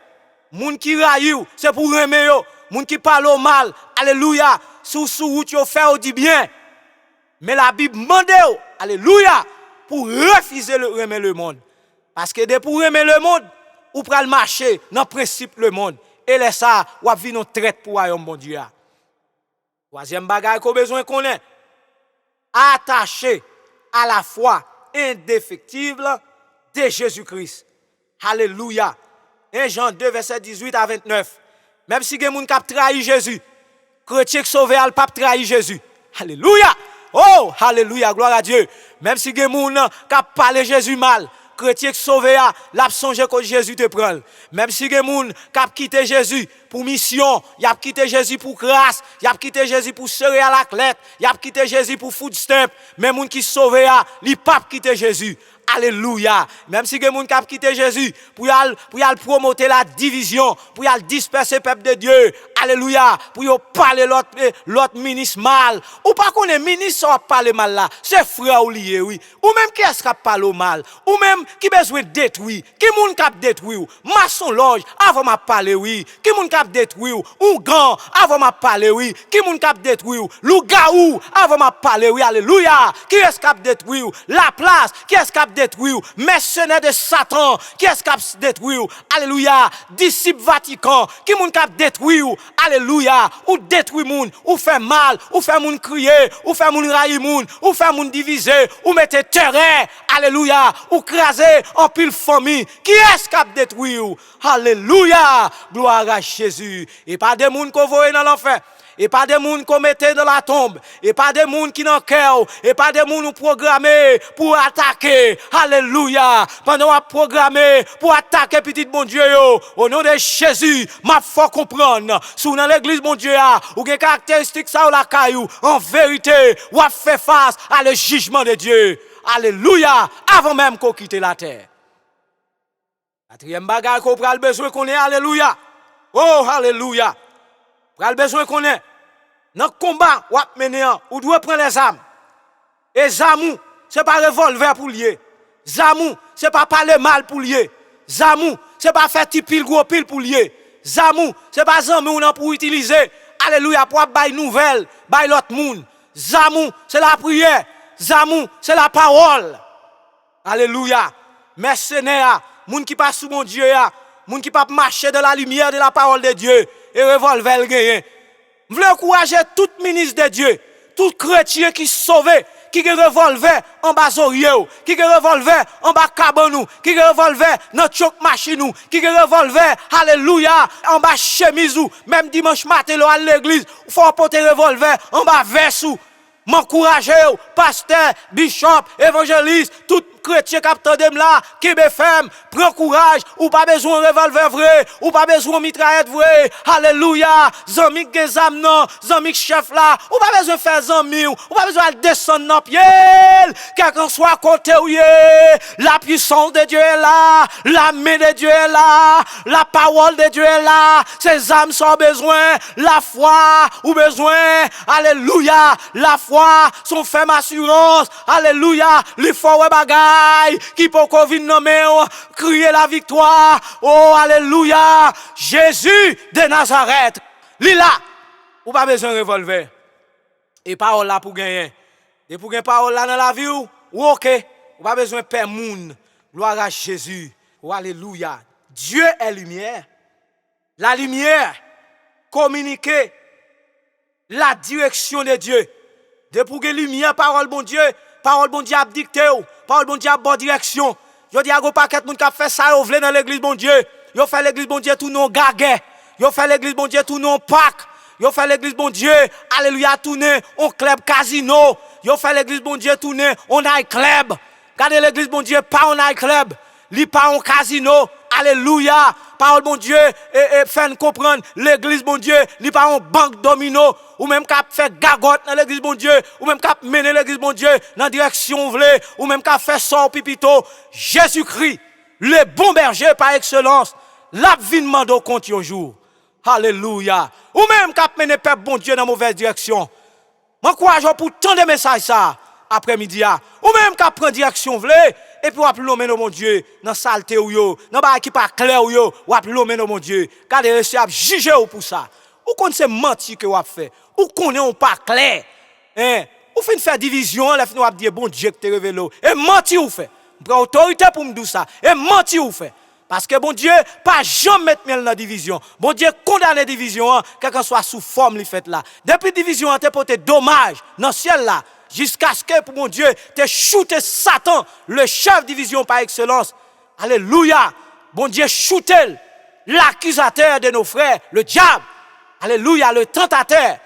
Moun qui raillent, c'est pour aimer yo. Moun qui parle au mal, alléluia, sous route yo fait ou dit bien. Mais la Bible demande, alléluia, pour refuser le aimer le monde. Parce que de pour aimer le monde, ou pral marcher dans le principe le monde. Et laisse ça, ou a vivre traite pour royaume bon Dieu. Troisième bagage qu'on besoin qu'on est attaché à la foi indéfectible de Jésus-Christ. Alléluia. 1 Jean 2 verset 18 à 29. Même si les gens qui trahi Jésus, chrétien qui sauvé al pas trahi Jésus. Alléluia. Oh, alléluia, gloire à Dieu. Même si les gens qui parlé Jésus mal, chrétien qui sauvé a, l'a songé que Jésus te prend. Même si les gens qui ont quitté Jésus pour mission, y a quitté Jésus pour grâce, y a quitté Jésus pour serrer à la clette, y a quitté Jésus pour food stamp, même gens qui sauvé a, li pas quitté Jésus. Alléluia. Même si les gens qui ont quitté Jésus pour y promouvoir la division, pour y disperser le peuple de Dieu. Alléluia. Pour y parler l'autre ministre mal. Ou pas qu'on est ministre qui parle mal là. C'est frère ou lié, oui. Ou même qui est-ce qui parle mal. Ou même qui besoin de détruire. Qui moun qui détruire. Maçon loge avant m'a parler, oui. Qui moun qui détruire. Ou grand avant m'a parler, oui. Qui moun qui détruire. Lougaou avant m'a parler, oui. Alléluia. Qui est-ce qui détruire. La place. Qui est-ce qui détruire, mercenaires de Satan, qui est-ce qui détruire, alléluia, disciples Vatican, qui moun k'ap détruire, alléluia, ou détruire moun, ou fait mal, ou fait moun crier, ou fait moun railler moun, ou fait moun diviser, ou mettre terrain, alléluia, ou craser en pile famille, qui est-ce qui détruire, alléluia, gloire à Jésus, et pas des moun qu'on voit dans l'enfer. Et pas des gens qu'on mettait dans la tombe. Et pas des gens qui n'ont cœur. Et pas des gens programmés pour attaquer. Alléluia. Pendant qu'on programmé pour attaquer petit bon Dieu. Au nom de Jésus, ma foi comprendre. Sous dans l'église bon Dieu, ou des caractéristiques ça ou la caillou. En vérité, ou a fait face à le jugement de Dieu. Alléluia. Avant même qu'on quitte la terre. Quatrième bagage qu'on prend le besoin qu'on ait. Alléluia. Oh, alléluia. Pral besoin qu'on ait dans combat ou mener ou doit prendre les armes. Et zamou, c'est pas revolver pour lier. Zamou, c'est pas parler mal pour lier. Zamou, c'est pas faire petit pile gros pile pour lier. Zamou, c'est pas zamou pour utiliser Alléluia, pour bay nouvelle, bay l'autre monde. Zamou, c'est la prière. Zamou, c'est la parole. Alléluia. Mercenaires, moun qui passe sous mon Dieu, moun qui pas marcher dans la lumière de la parole de Dieu et revolver le gain. Je veux encourager tout ministre de Dieu, tout chrétien qui sauvé, qui a revolver en bas oreille, qui a revolver en bas cabanou, qui a revolver dans choc machine, qui a revolver, alléluia, en bas chemise, même dimanche matin à l'église, il faut porter revolver en bas veste. M'encourager, pasteur, bishop, évangéliste, tout chrétien capteur de là, qui BFM, prends courage, ou pas besoin de revolver vrai, ou pas besoin de mitraillette vrai, alléluia, zami gezam non, zami chef là, ou pas besoin de faire zami, ou pas besoin de descendre dans pied, quel qu'en soit côté où la puissance de Dieu est là, la main de Dieu est là, la parole de Dieu est là, ses âmes sont besoin, la foi, ou besoin, alléluia, la foi, son ferme assurance, alléluia, les forts bagailles, qui peut qu'on vienne nommer, crier la victoire, oh alléluia, Jésus de Nazareth, lila, ou pas besoin de revolver, et parole là pour gagner, et pour gagner parole là dans la vie, ou ok, ou pas besoin de père moun, gloire à Jésus, oh alléluia, Dieu est lumière, la lumière, communiquer la direction de Dieu. De pour que lumière, parole bon Dieu a dicté, parole bon Dieu a bonne direction. Je dis à go paquet moun qui fait ça, vous dans l'église bon Dieu. Yo fait l'église bon Dieu tout non gaguet. Yo fait l'église bon Dieu tout non Pâques. Yo fait l'église bon Dieu, alléluia tourner on club casino. Yo fait l'église bon Dieu tourner on night club. Regardez l'église bon Dieu pas on night club, li pas on casino. Alléluia. Parole bon Dieu et fait comprendre l'église bon Dieu, li pas en banque domino ou même cap fait gagotte dans l'église bon Dieu ou même cap mener l'église bon Dieu dans direction vle ou même cap fait sort pipito. Jésus-Christ, le bon berger par excellence, l'a vinn mando compte un jour. Alléluia. Ou même cap mener peuple bon Dieu dans mauvaise direction. M'encourage pour tant de messages ça après-midi ou même cap prend direction vle et puis, on va plus l'homme, mon Dieu, dans saleté ou yo, dans ba qui pas clair ou yo, on va plus l'homme, mon Dieu. Car les reçus a jugé ou pour ça. Ou qu'on c'est menti que on fait. Ou qu'on est pas clair. Hein? Ou fin faire division, la fin on va dire bon Dieu que te révélé. Et menti ou fait. Prends autorité pour me dire ça. Et menti ou fait. Parce que bon Dieu, pas jamais mettre miel dans la division. Bon Dieu condamne la division, quelle que soit sous forme li fait là. Depuis division, on te porté dommage dans le ciel là. Jusqu'à ce que, pour mon Dieu, te shooté Satan, le chef division par excellence. Alléluia. Bon Dieu, shooté l'accusateur de nos frères, le diable. Alléluia, le tentateur,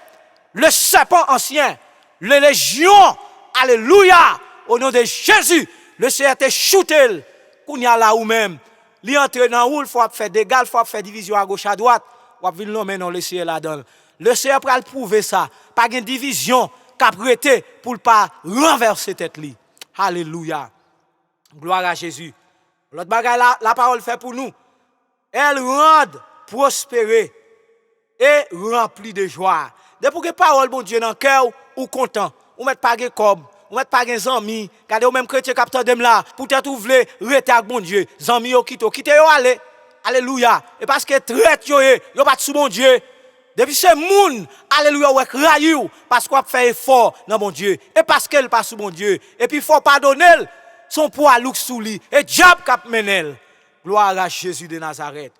le serpent ancien, le légion. Alléluia. Au nom de Jésus, le Seigneur te shooté. Qu'on y a là ou même. Li entre dans où il faut faire dégâts, il faut faire division à gauche, à droite. Ou à venir l'homme dans le Seigneur là-dedans. Le Seigneur peut le prouver ça. Pas de division. Prêté pour ne pas renverser tête li. Alléluia. Gloire à Jésus. L'autre bagaille la parole fait pour nous. Elle rend prospérer et rempli de joie. Depuis que parole bon Dieu dans le cœur ou content, ou met pas de comme, ou met pas de amis, regardez ou même chrétien capteur de là, pour te trouver rete avec bon Dieu, amis yo quitte yo aller. Alléluia. Et parce que traite yo pas sous bon Dieu. Depuis ce monde, alléluia, ou raillou, parce qu'on fait effort dans mon Dieu, et parce qu'elle passe sous mon Dieu, et puis il faut pardonner son poids louk sous lui, et diable cap menel. Gloire à Jésus de Nazareth.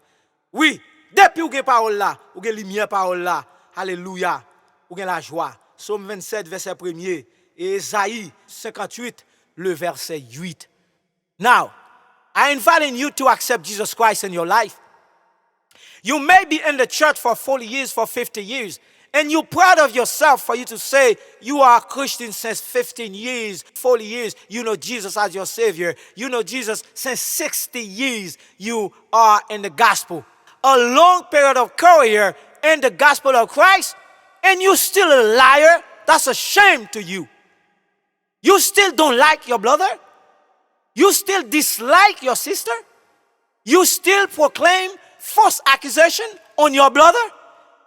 Oui, depuis ou gen parole là, ou gen lumière parole là, alléluia, ou gen la joie. Somme 27, verset 1er, et Esaïe 58, le verset 8. Now, I invite you to accept Jesus Christ in your life. You may be in the church for 40 years, for 50 years, and you're proud of yourself for you to say you are a Christian since 15 years, 40 years, you know Jesus as your Savior. You know Jesus since 60 years, you are in the gospel. A long period of career in the gospel of Christ, and you're still a liar. That's a shame to you. You still don't like your brother? You still dislike your sister? You still proclaim false accusation on your brother,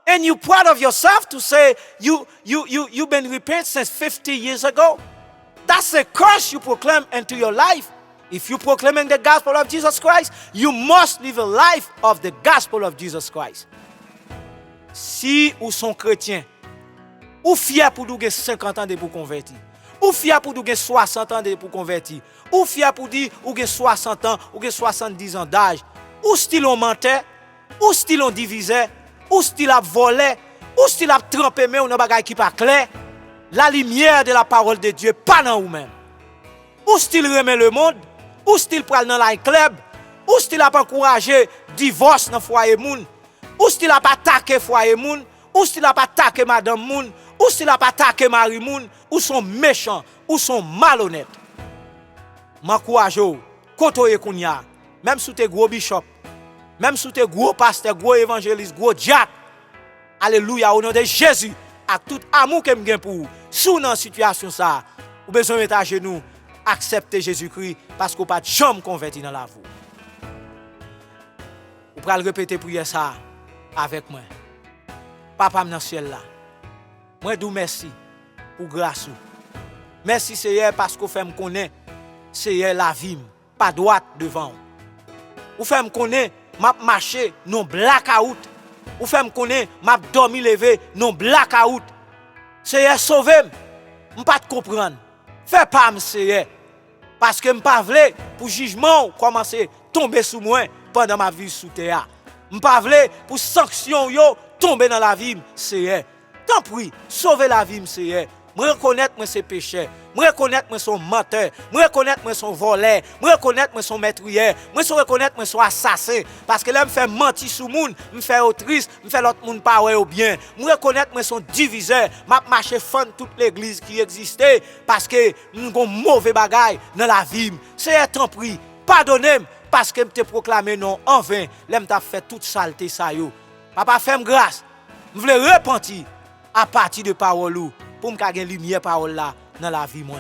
and you proud of yourself to say you've been repentant since 50 years ago? That's a curse you proclaim into your life. If you're proclaiming the gospel of Jesus Christ, you must live a life of the gospel of Jesus Christ. si ou son chrétien, ou fier pour nous 50 ans de pour convertir, ou fier pour nous 60 ans de pour convertir, ou fier pour dire ou 60 ans, ou 70 ans d'âge, ou style on mentait, ou style on divisait, ou style a volé, ou style a trempé mais on a bagay qui pas clair, la lumière de la parole de Dieu pas dans vous même. Ou style remet le monde, ou style pral dans la club, ou style a pas encourager divorce dans foyer moun, ou style a pas attaquer foyer moun, ou style a pas attaquer madame moun, ou style a pas attaquer mari moun, ou sont méchants, ou sont malhonnêtes. M'encourage ou, kotoye kounya, même sous tes gros bishop, même sous tes gros pasteurs, gros évangélistes, gros diacres. Alléluia, au nom de Jésus, avec tout amour que m'gen pour vous, sous dans situation ça, ou besoin mettre à genoux, accepter Jésus-Christ parce qu'on pas de jambe converti dans la vie. Vous pouvez répéter prière ça avec moi. Papa dans le ciel là. Moi dis merci pour grâce. Merci Seigneur parce que vous fait me connaître Seigneur la vie pas droite devant. Vous fait me connaître m'a marché non blackout. Vous fait me connaître m'a dormi levé non blackout. Seigneur sauve-moi. Je pas comprendre. Fais pas me Seigneur parce que je pas vle pour jugement commencer tomber sous moi pendant ma vie sous terre. Je pas vle pour sanction yo tomber dans la vie Seigneur. Tant pis, sauver la vie Seigneur. Je reconnaître moi ses péchés. Je reconnaître moi son menteur. Je reconnaître moi son voleur. Je reconnaître moi son meurtrier. Je reconnaître moi son assassin. Parce que là, je fais mentir sur le monde. Je fais triste. Je fais l'autre monde pas au bien. Je reconnaître moi son diviseur. Je marche fond toute l'église qui existait. Parce que nous avons mauvais bagaille dans la vie. C'est tant pis. Pardonnez-moi. Parce que je te proclamé non en vain. Là, je fait toute saleté ça yo. Papa, fais-moi grâce. Je veux repentir à partir de parole pour me gagner lumière parole là dans la vie moi.